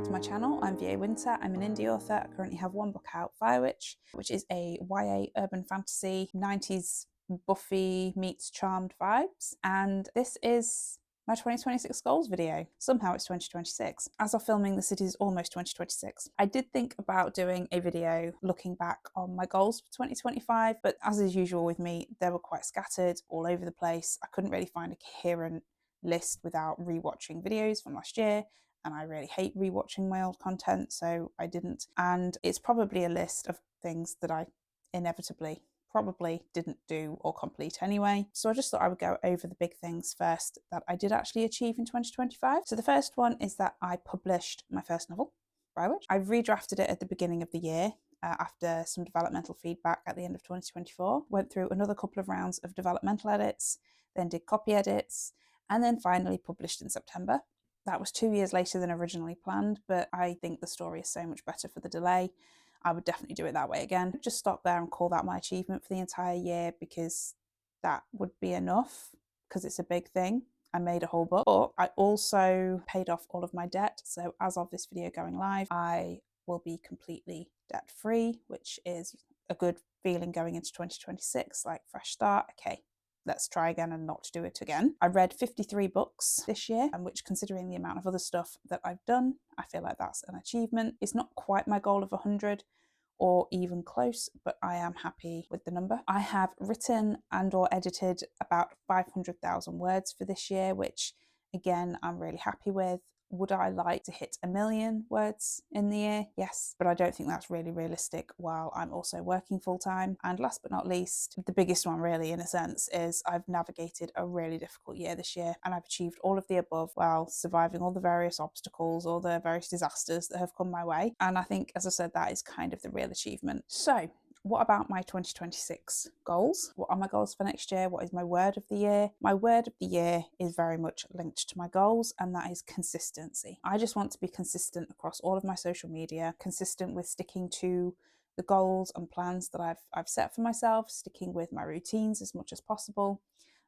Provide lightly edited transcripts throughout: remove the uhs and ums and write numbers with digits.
back to my channel. I'm VA Winter. I'm an indie author. I currently have one book out, Firewitch, which is a YA urban fantasy, 90s Buffy meets Charmed vibes. And this is my 2026 goals video. Somehow it's 2026. As of filming this, it is almost 2026. I did think about doing a video looking back on my goals for 2025, but as is usual with me, they were quite scattered all over the place. I couldn't really find a coherent list without rewatching videos from last year, and I really hate rewatching my old content, so I didn't. And it's probably a list of things that I inevitably probably didn't do or complete anyway. So I just thought I would go over the big things first that I did actually achieve in 2025. So the first one is that I published my first novel, Firewitch. I redrafted it at the beginning of the year after some developmental feedback at the end of 2024. Went through another couple of rounds of developmental edits, then did copy edits, and then finally published in September. That was 2 years later than originally planned, but I think the story is so much better for the delay. I would definitely do it that way again. Just stop there and call that my achievement for the entire year, because that would be enough, because it's a big thing. I made a whole book, but I also paid off all of my debt. So as of this video going live, I will be completely debt free, which is a good feeling going into 2026, like fresh start. Okay, let's try again and not do it again. I read 53 books this year, and which, considering the amount of other stuff that I've done, I feel like that's an achievement. It's not quite my goal of 100 or even close, but I am happy with the number. I have written and or edited about 500,000 words for this year, which again, I'm really happy with. Would I like to hit 1 million words in the year? Yes, but I don't think that's really realistic while I'm also working full time. And last but not least, the biggest one really in a sense is I've navigated a really difficult year this year, and I've achieved all of the above while surviving all the various obstacles, all the various disasters that have come my way. And I think, as I said, that is kind of the real achievement. So what about my 2026 goals? What are my goals for next year? What is my word of the year? My word of the year is very much linked to my goals, and that is consistency. I just want to be consistent across all of my social media, consistent with sticking to the goals and plans that I've set for myself, sticking with my routines as much as possible.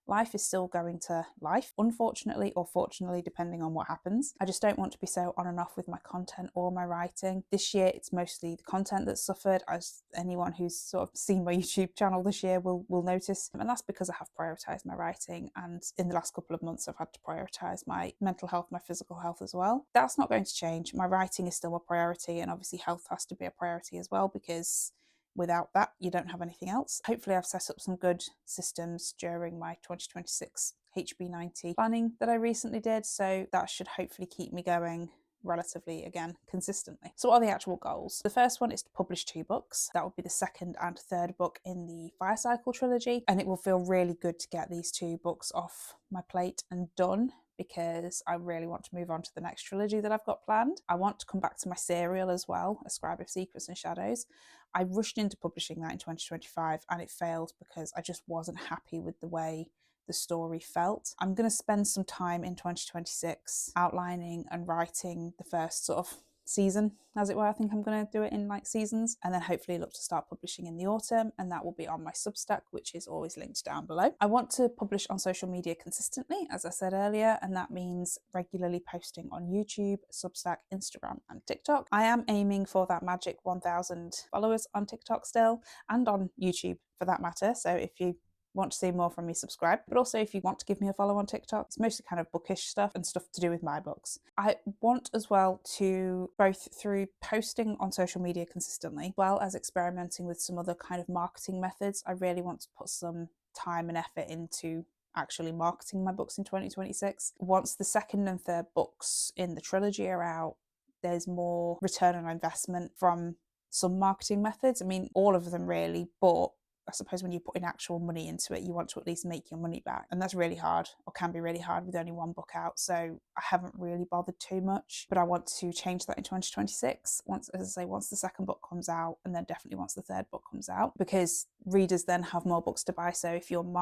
Life is still going to life, unfortunately or fortunately, depending on what happens. I just don't want to be so on and off with my content or my writing. This year, it's mostly the content that's suffered, as anyone who's sort of seen my YouTube channel this year will notice. And that's because I have prioritised my writing, and in the last couple of months, I've had to prioritise my mental health, my physical health as well. That's not going to change. My writing is still a priority, and obviously health has to be a priority as well, because without that, you don't have anything else. Hopefully I've set up some good systems during my 2026 HB90 planning that I recently did, so that should hopefully keep me going relatively, again, consistently. So what are the actual goals? The first one is to publish 2 books. That would be the second and third book in the Fire Cycle trilogy, and it will feel really good to get these 2 books off my plate and done, because I really want to move on to the next trilogy that I've got planned. I want to come back to my serial as well, A Scribe of Secrets and Shadows. I rushed into publishing that in 2025 and it failed because I just wasn't happy with the way the story felt. I'm going to spend some time in 2026 outlining and writing the first sort of season, as it were. I think I'm going to do it in like seasons, and then hopefully look to start publishing in the autumn, and that will be on my Substack, which is always linked down below. I want to publish on social media consistently, as I said earlier, and that means regularly posting on YouTube, Substack, Instagram and TikTok. I am aiming for that magic 1,000 followers on TikTok still, and on YouTube for that matter, so if you want to see more from me, subscribe. But also, if you want to give me a follow on TikTok, it's mostly kind of bookish stuff and stuff to do with my books. I want as well to, both through posting on social media consistently, as well as experimenting with some other kind of marketing methods, I really want to put some time and effort into actually marketing my books in 2026. Once the second and third books in the trilogy are out, there's more return on investment from some marketing methods. I mean, all of them really, but I suppose when you put in actual money into it, you want to at least make your money back. And that's really hard, or can be really hard, with only 1 book out. So I haven't really bothered too much, but I want to change that in 2026. Once, as I say, once the second book comes out, and then definitely once the third book comes out, because readers then have more books to buy. So if I'm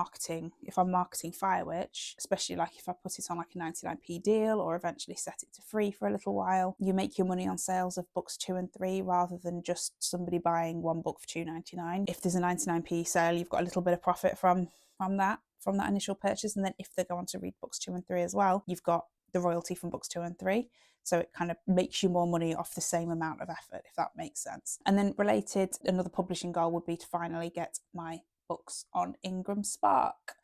marketing Firewitch, especially like if I put it on like a 99p deal, or eventually set it to free for a little while, you make your money on sales of books 2 and 3 rather than just somebody buying 1 book for £2.99. If there's a 99p sale, you've got a little bit of profit from that initial purchase, and then if they go on to read books 2 and 3 as well, you've got the royalty from books 2 and 3. So it kind of makes you more money off the same amount of effort, if that makes sense. And then related, another publishing goal would be to finally get my books on Ingram Spark.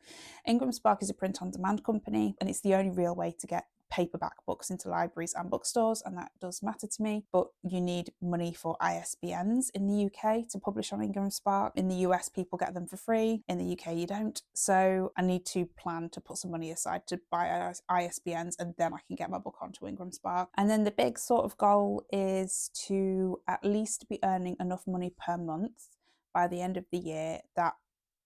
Ingram Spark is a print on demand company, and it's the only real way to get paperback books into libraries and bookstores, and that does matter to me. But you need money for ISBNs in the UK to publish on Ingram Spark. In the US, people get them for free. In the UK, you don't. So I need to plan to put some money aside to buy ISBNs, and then I can get my book onto Ingram Spark. And then the big sort of goal is to at least be earning enough money per month by the end of the year that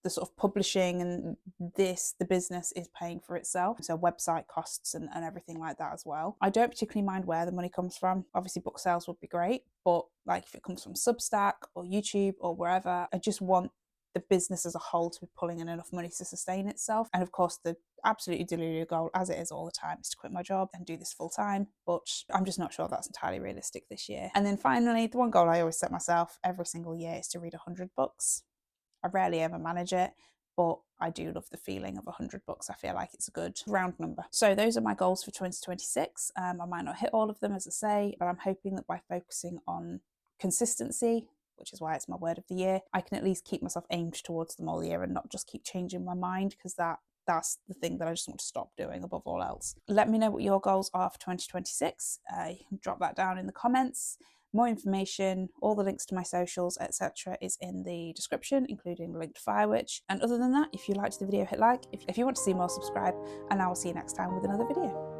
the sort of publishing and the business is paying for itself. So website costs and everything like that as well. I don't particularly mind where the money comes from. Obviously book sales would be great, but like if it comes from Substack or YouTube or wherever, I just want the business as a whole to be pulling in enough money to sustain itself. And of course the absolutely deluded goal, as it is all the time, is to quit my job and do this full time, but I'm just not sure that's entirely realistic this year. And then finally, the one goal I always set myself every single year is to read 100 books. I rarely ever manage it, but I do love the feeling of 100 books. I feel like it's a good round number. So those are my goals for 2026. I might not hit all of them, as I say, but I'm hoping that by focusing on consistency, which is why it's my word of the year, I can at least keep myself aimed towards them all year and not just keep changing my mind, because that's the thing that I just want to stop doing above all else. Let me know what your goals are for 2026. You can drop that down in the comments. More information, all the links to my socials, etc. is in the description, including the link to Firewitch. And other than that, if you liked the video, hit like. If you want to see more, subscribe, and I will see you next time with another video.